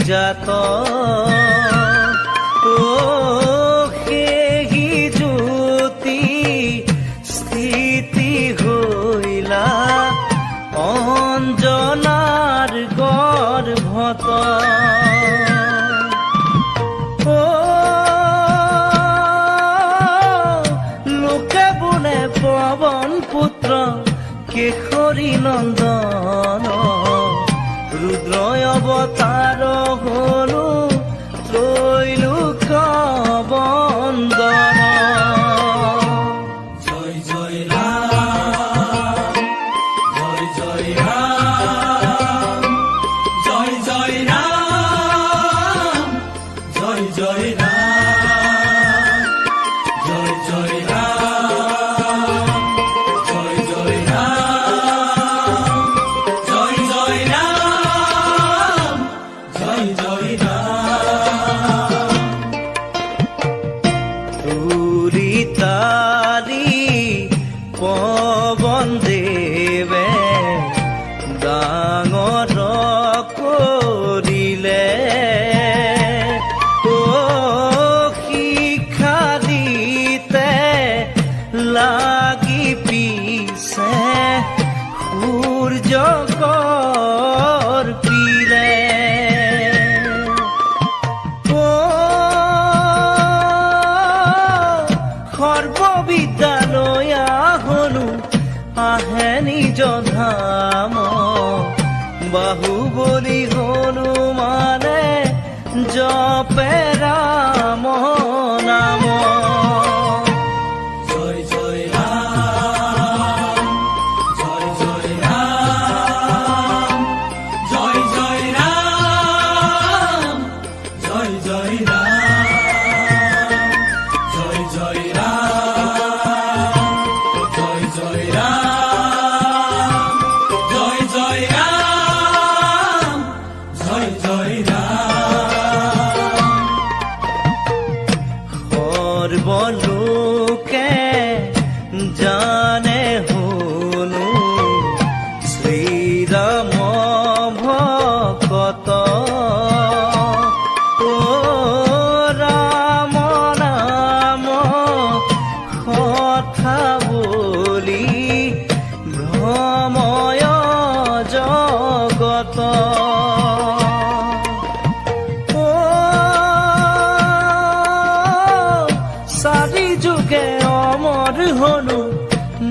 জাত সেই জ্যোতি স্থিতি হইলা অঞ্জনাৰ গৰ্ভত লোকে বোলে পৱন পুত্ৰ কেশৰী নন্দন ৰুদ্ৰ অৱতাৰ হলো ত্ৰৈলোক বন্দন জয় জয় ৰাম জয় জয় ৰাম জয় জয় ৰাম জয় জয় ৰাম জয় জয় ৰাম জয় জয় ৰাম জয় জয় ৰাম জয় জয় ৰাম তুলিতালি পৱন দেৱে ডাঙৰ কৰিলে শিক্ষা দিতে লাগি পিছে সূৰ্যকৰ পিলে সৰ্ববিদ্যালয়া হলো আহে নিজ ধাম বাহুবলী হনুমানে জপে ৰাম নাম জয় জয় ৰাম জয় জয় ৰাম জয় জয় ৰাম জয় জয় ৰাম জয় জয় ৰাম জয় জয় ৰাম জয় জয় ৰাম জয় জয় ৰাম সৰ্বলোকে জানে শুনো শ্ৰীৰাম ভকত ৰাম নাম কথা বুলি ভ্ৰময় জগত চাৰি যুগে অমৰ হলো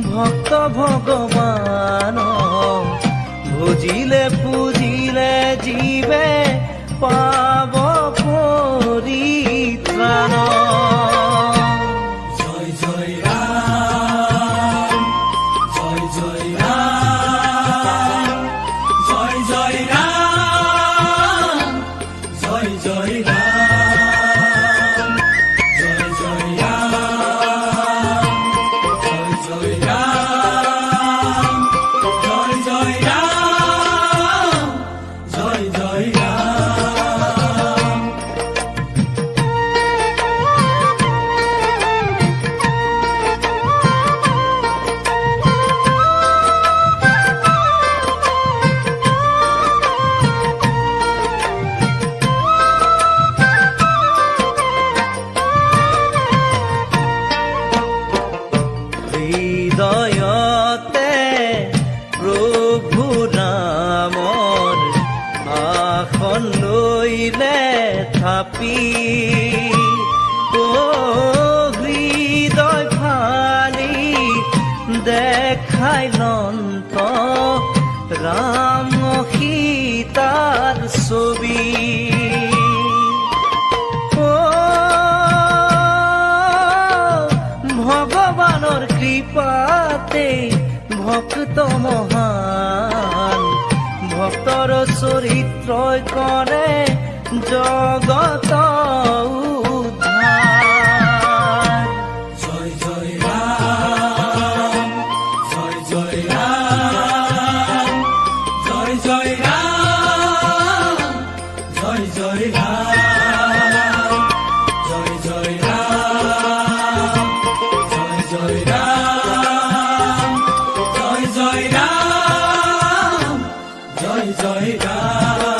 ভক্ত ভগৱান ভজিলে পুজিলে জীৱে পাব পৰিত্ৰাণ জয় জয় ৰাম জয় জয় ৰাম জয় জয় ৰাম জয় জয় ৰাম জয় জয় ৰাম জয় জয় ৰাম জয় জয় ৰাম জয় জয় ৰাম হৃদয়তে প্ৰভু নামৰ আসন লৈলে থাপি হৃদয় ফালি দেখাই লন্ত ৰাম সীতাৰ ছবি ভগৱানৰ কৃপাতে ভক্ত মহান ভক্তৰ চৰিত্ৰই কৰে জগত উদ্ধাৰ জয় জয় ৰাম জয় জয় ৰাম জয় জয় ৰাম জয় জয় ৰাম জয় জয় ৰাম জয় জয় ৰাম জয় জয় ৰাম জয় জয় ৰাম।